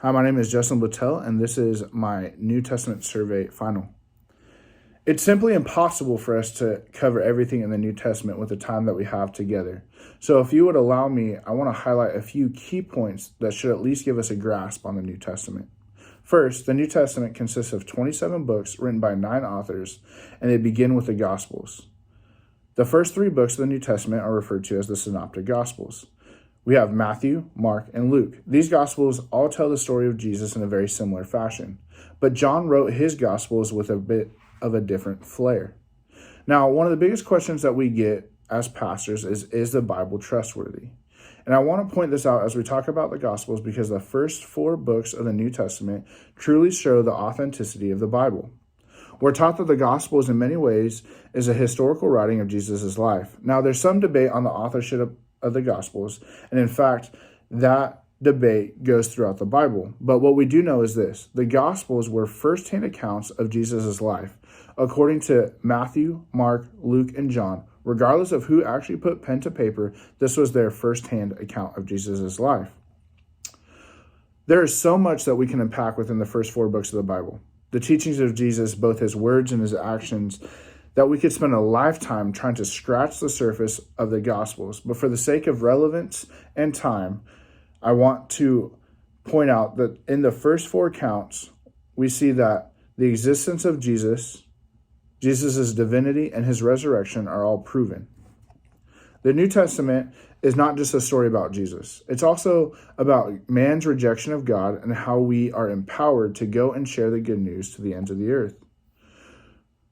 Hi, my name is Justin Littell, and this is my New Testament survey final. It's simply impossible for us to cover everything in the New Testament with the time that we have together. So if you would allow me, I want to highlight a few key points that should at least give us a grasp on the New Testament. First, the New Testament consists of 27 books written by 9 authors, and they begin with the Gospels. The first 3 books of the New Testament are referred to as the Synoptic Gospels. We have Matthew, Mark, and Luke. These Gospels all tell the story of Jesus in a very similar fashion, but John wrote his Gospels with a bit of a different flair. Now, one of the biggest questions that we get as pastors is the Bible trustworthy? And I want to point this out as we talk about the Gospels because the first 4 books of the New Testament truly show the authenticity of the Bible. We're taught that the Gospels in many ways is a historical writing of Jesus' life. Now, there's some debate on the authorship of the Gospels, and in fact, that debate goes throughout the Bible. But what we do know is this: the Gospels were first-hand accounts of Jesus' life, according to Matthew, Mark, Luke, and John. Regardless of who actually put pen to paper, this was their first-hand account of Jesus' life. There is so much that we can unpack within the first 4 books of the Bible. The teachings of Jesus, both his words and his actions, that we could spend a lifetime trying to scratch the surface of the Gospels. But for the sake of relevance and time, I want to point out that in the first 4 accounts, we see that the existence of Jesus' divinity, and his resurrection are all proven. The New Testament is not just a story about Jesus. It's also about man's rejection of God and how we are empowered to go and share the good news to the ends of the earth.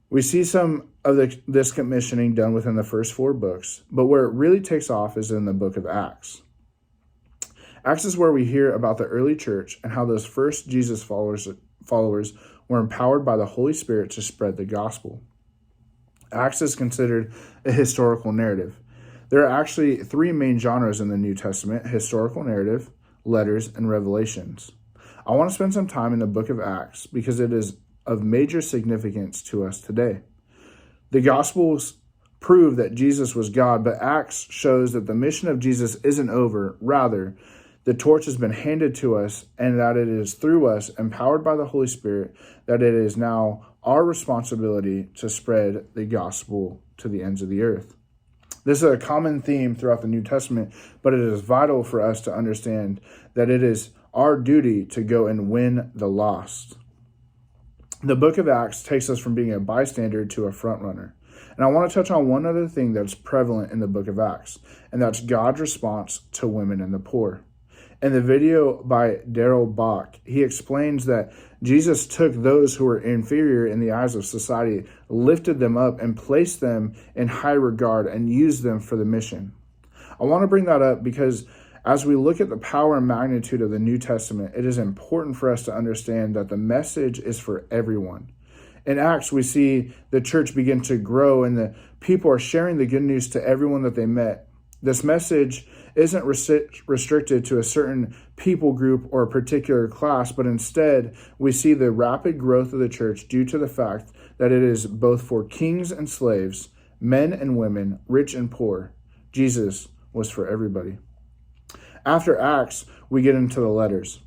We see some of this commissioning done within the first 4 books, but where it really takes off is in the book of Acts. Acts is where we hear about the early church and how those first Jesus followers were empowered by the Holy Spirit to spread the gospel. Acts is considered a historical narrative. There are actually 3 main genres in the New Testament: historical narrative, letters, and revelations. I want to spend some time in the book of Acts because it is of major significance to us today. The Gospels prove that Jesus was God, but Acts shows that the mission of Jesus isn't over. Rather, the torch has been handed to us, and that it is through us, empowered by the Holy Spirit, that it is now our responsibility to spread the gospel to the ends of the earth. This is a common theme throughout the New Testament, but it is vital for us to understand that it is our duty to go and win the lost. The book of Acts takes us from being a bystander to a front runner. And I want to touch on one other thing that's prevalent in the book of Acts, and that's God's response to women and the poor. In the video by Daryl Bach, he explains that Jesus took those who were inferior in the eyes of society, lifted them up, and placed them in high regard and used them for the mission. I want to bring that up because as we look at the power and magnitude of the New Testament, it is important for us to understand that the message is for everyone. In Acts, we see the church begin to grow and the people are sharing the good news to everyone that they met. This message isn't restricted to a certain people group or a particular class, but instead we see the rapid growth of the church due to the fact that it is both for kings and slaves, men and women, rich and poor. Jesus was for everybody. After Acts, we get into the letters.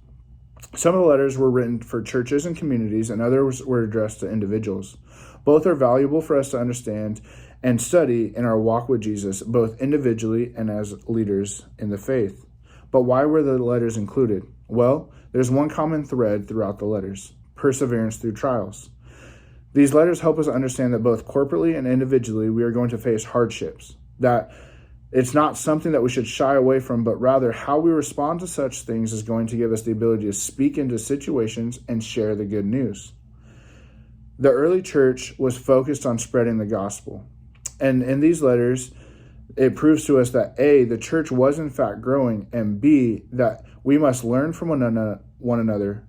Some of the letters were written for churches and communities, and others were addressed to individuals. Both are valuable for us to understand and study in our walk with Jesus, both individually and as leaders in the faith. But why were the letters included? Well, there's one common thread throughout the letters: perseverance through trials. These letters help us understand that both corporately and individually we are going to face hardships, that it's not something that we should shy away from, but rather how we respond to such things is going to give us the ability to speak into situations and share the good news. The early church was focused on spreading the gospel. And in these letters, it proves to us that A, the church was in fact growing, and B, that we must learn from one another,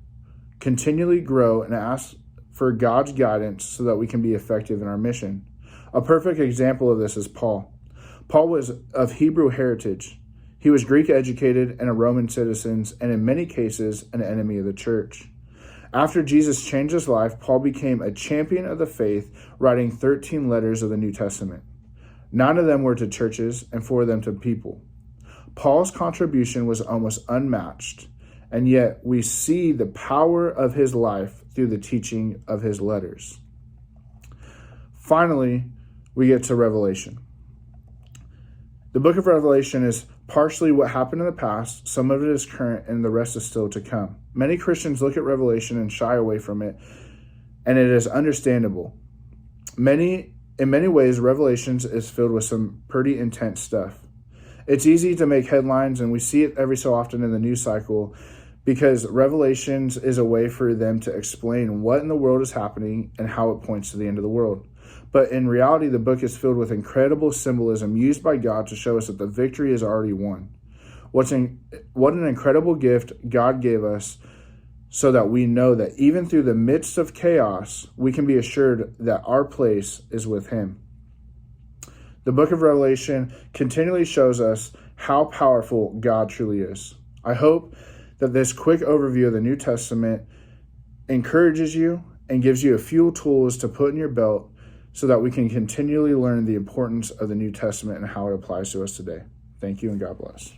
continually grow, and ask for God's guidance so that we can be effective in our mission. A perfect example of this is Paul. Paul was of Hebrew heritage. He was Greek educated and a Roman citizen, and in many cases, an enemy of the church. After Jesus changed his life, Paul became a champion of the faith, writing 13 letters of the New Testament. 9 of them were to churches and 4 of them to people. Paul's contribution was almost unmatched, and yet we see the power of his life through the teaching of his letters. Finally, we get to Revelation. The book of Revelation is partially what happened in the past, some of it is current, and the rest is still to come. Many Christians look at Revelation and shy away from it, and it is understandable. In many ways, Revelations is filled with some pretty intense stuff. It's easy to make headlines, and we see it every so often in the news cycle, because Revelations is a way for them to explain what in the world is happening and how it points to the end of the world. But in reality, the book is filled with incredible symbolism used by God to show us that the victory is already won. What an incredible gift God gave us, so that we know that even through the midst of chaos, we can be assured that our place is with him. The book of Revelation continually shows us how powerful God truly is. I hope that this quick overview of the New Testament encourages you and gives you a few tools to put in your belt so that we can continually learn the importance of the New Testament and how it applies to us today. Thank you and God bless.